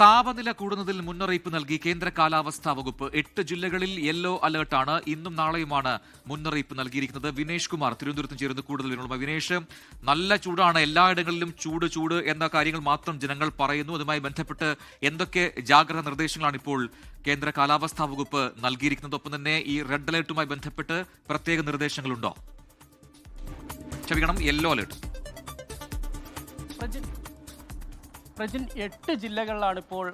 താപനില കൂടുന്നതിൽ മുന്നറിയിപ്പ് നൽകി കേന്ദ്ര കാലാവസ്ഥാ വകുപ്പ്. 8 ജില്ലകളിൽ യെല്ലോ അലർട്ടാണ്. ഇന്നും നാളെയുമാണ് മുന്നറിയിപ്പ് നൽകിയിരിക്കുന്നത്. വിനേഷ് കുമാർ തിരുവനന്തപുരത്ത് ചേരുന്ന കൂടുതൽ വിവരങ്ങളുമായി. വിനേഷ്, നല്ല ചൂടാണ്, എല്ലായിടങ്ങളിലും ചൂട് എന്ന കാര്യങ്ങൾ മാത്രം ജനങ്ങൾ പറയുന്നു. അതുമായി ബന്ധപ്പെട്ട് എന്തൊക്കെ ജാഗ്രതാ നിർദ്ദേശങ്ങളാണ് ഇപ്പോൾ കേന്ദ്ര കാലാവസ്ഥാ വകുപ്പ് നൽകിയിരിക്കുന്നത്? ഒപ്പം തന്നെ ഈ റെഡ് അലർട്ടുമായി ബന്ധപ്പെട്ട് പ്രത്യേക നിർദ്ദേശങ്ങളുണ്ടോ? ക്ഷമിക്കണം, യെല്ലോ അലർട്ട്. പ്രജിൻ 8 ജില്ലകളിലാണ് ഇപ്പോൾ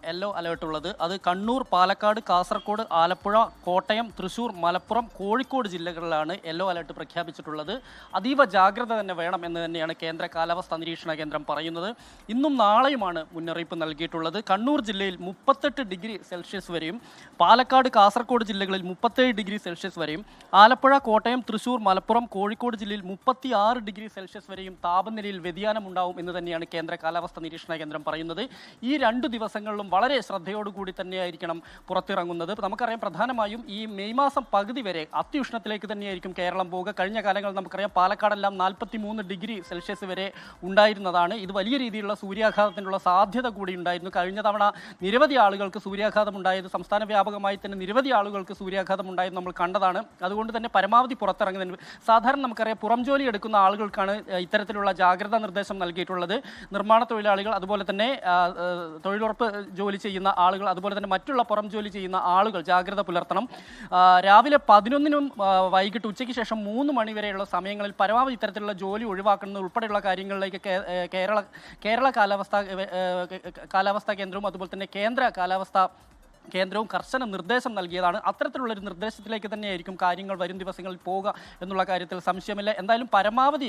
യെല്ലോ അലേർട്ട് ഉള്ളത്. അത് കണ്ണൂർ, പാലക്കാട്, കാസർഗോഡ്, ആലപ്പുഴ, കോട്ടയം, തൃശൂർ, മലപ്പുറം, കോഴിക്കോട് ജില്ലകളിലാണ് യെല്ലോ അലേർട്ട് പ്രഖ്യാപിച്ചിട്ടുള്ളത്. അതീവ ജാഗ്രത തന്നെ വേണം എന്ന് തന്നെയാണ് കേന്ദ്ര കാലാവസ്ഥാ നിരീക്ഷണ കേന്ദ്രം പറയുന്നത്. ഇന്നും നാളെയുമാണ് മുന്നറിയിപ്പ് നൽകിയിട്ടുള്ളത്. കണ്ണൂർ ജില്ലയിൽ 38 ഡിഗ്രി സെൽഷ്യസ് വരെയും, പാലക്കാട്, കാസർഗോഡ് ജില്ലകളിൽ 37 ഡിഗ്രി സെൽഷ്യസ് വരെയും, ആലപ്പുഴ, കോട്ടയം, തൃശൂർ, മലപ്പുറം, കോഴിക്കോട് ജില്ലയിൽ 36 ഡിഗ്രി സെൽഷ്യസ് വരെയും താപനിലയിൽ വ്യതിയാനം ഉണ്ടാവും എന്ന് തന്നെയാണ് കേന്ദ്ര കാലാവസ്ഥാ നിരീക്ഷണ കേന്ദ്രം പറയുന്നത്. ഈ 2 ദിവസങ്ങളിലും വളരെ ശ്രദ്ധയോടുകൂടി തന്നെയായിരിക്കണം പുറത്തിറങ്ങുന്നത്. നമുക്കറിയാം, പ്രധാനമായും ഈ മെയ് മാസം പകുതി വരെ അത്യുഷ്ണത്തിലേക്ക് തന്നെയായിരിക്കും കേരളം പോവുക. കഴിഞ്ഞ കാലങ്ങളിൽ നമുക്കറിയാം പാലക്കാടെല്ലാം 43 ഡിഗ്രി സെൽഷ്യസ് വരെ ഉണ്ടായിരുന്നതാണ്. ഇത് വലിയ രീതിയിലുള്ള സൂര്യാഘാതത്തിനുള്ള സാധ്യത കൂടി ഉണ്ടായിരുന്നു. കഴിഞ്ഞ തവണ നിരവധി ആളുകൾക്ക് സൂര്യാഘാതം ഉണ്ടായത്, സംസ്ഥാന വ്യാപകമായി തന്നെ നിരവധി ആളുകൾക്ക് സൂര്യാഘാതം ഉണ്ടായത് നമ്മൾ കണ്ടതാണ്. അതുകൊണ്ട് തന്നെ പരമാവധി പുറത്തിറങ്ങുന്നതിന് സാധാരണ നമുക്കറിയാം പുറം ജോലി എടുക്കുന്ന ആളുകൾക്കാണ് ഇത്തരത്തിലുള്ള ജാഗ്രതാ നിർദ്ദേശം നൽകിയിട്ടുള്ളത്. നിർമ്മാണ തൊഴിലാളികൾ, അതുപോലെ തന്നെ തൊഴിലുറപ്പ് ജോലി ചെയ്യുന്ന ആളുകൾ, അതുപോലെ തന്നെ മറ്റുള്ള പുറം ജോലി ചെയ്യുന്ന ആളുകൾ ജാഗ്രത പുലർത്തണം. രാവിലെ 11-നും വൈകിട്ട് ഉച്ചയ്ക്ക് ശേഷം 3 മണി വരെയുള്ള സമയങ്ങളിൽ പരമാവധി ഇത്തരത്തിലുള്ള ജോലി ഒഴിവാക്കുന്നത് ഉൾപ്പെടെയുള്ള കാര്യങ്ങളിലേക്ക് കേരള കാലാവസ്ഥാ കേന്ദ്രവും അതുപോലെ തന്നെ കേന്ദ്ര കാലാവസ്ഥാ കേന്ദ്രവും കർശന നിർദ്ദേശം നൽകിയതാണ്. അത്തരത്തിലുള്ളൊരു നിർദ്ദേശത്തിലേക്ക് തന്നെയായിരിക്കും കാര്യങ്ങൾ വരും ദിവസങ്ങളിൽ പോവുക എന്നുള്ള കാര്യത്തിൽ സംശയമില്ല. എന്തായാലും പരമാവധി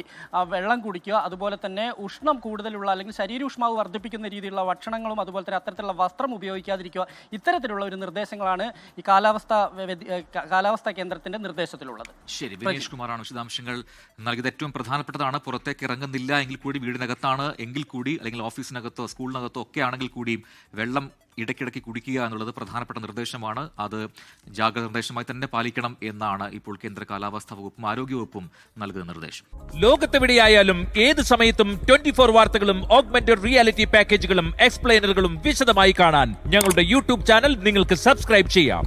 വെള്ളം കുടിക്കുക, അതുപോലെ തന്നെ ഉഷ്ണം കൂടുതലുള്ള അല്ലെങ്കിൽ ശരീരോഷ്മാവ് വർദ്ധിപ്പിക്കുന്ന രീതിയിലുള്ള ഭക്ഷണങ്ങളും അതുപോലെ തന്നെ അത്തരത്തിലുള്ള വസ്ത്രം ഉപയോഗിക്കാതിരിക്കുക. ഇത്തരത്തിലുള്ള ഒരു നിർദ്ദേശങ്ങളാണ് ഈ കാലാവസ്ഥാ കേന്ദ്രത്തിന്റെ നിർദ്ദേശത്തിലുള്ളത്. ശരി, വിനേഷ് കുമാറാണ് വിശദാംശങ്ങൾ നൽകിയത്. ഏറ്റവും പ്രധാനപ്പെട്ടതാണ്, പുറത്തേക്ക് ഇറങ്ങുന്നില്ല എങ്കിൽ കൂടി, വീടിനകത്താണ് എങ്കിൽ കൂടി, അല്ലെങ്കിൽ ഓഫീസിനകത്തോ സ്കൂളിനകത്തോ ഒക്കെ ആണെങ്കിൽ കൂടിയും വെള്ളം ഇടയ്ക്കിടയ്ക്ക് കുടിക്കുക എന്നുള്ളത് പ്രധാനപ്പെട്ട നിർദ്ദേശമാണ്. അത് ജാഗ്രത നിർദ്ദേശമായി തന്നെ പാലിക്കണം എന്നാണ് ഇപ്പോൾ കേന്ദ്ര കാലാവസ്ഥാ വകുപ്പും ആരോഗ്യവകുപ്പും നൽകുന്ന നിർദ്ദേശം. ലോകത്തെവിടെയായാലും ഏത് സമയത്തും 24 വാർത്തകളും ഓഗ്മെന്റഡ് റിയാലിറ്റി പാക്കേജുകളും എക്സ്പ്ലെയിനറുകളും വിശദമായി കാണാൻ ഞങ്ങളുടെ യൂട്യൂബ് ചാനൽ നിങ്ങൾക്ക് സബ്സ്ക്രൈബ് ചെയ്യാം.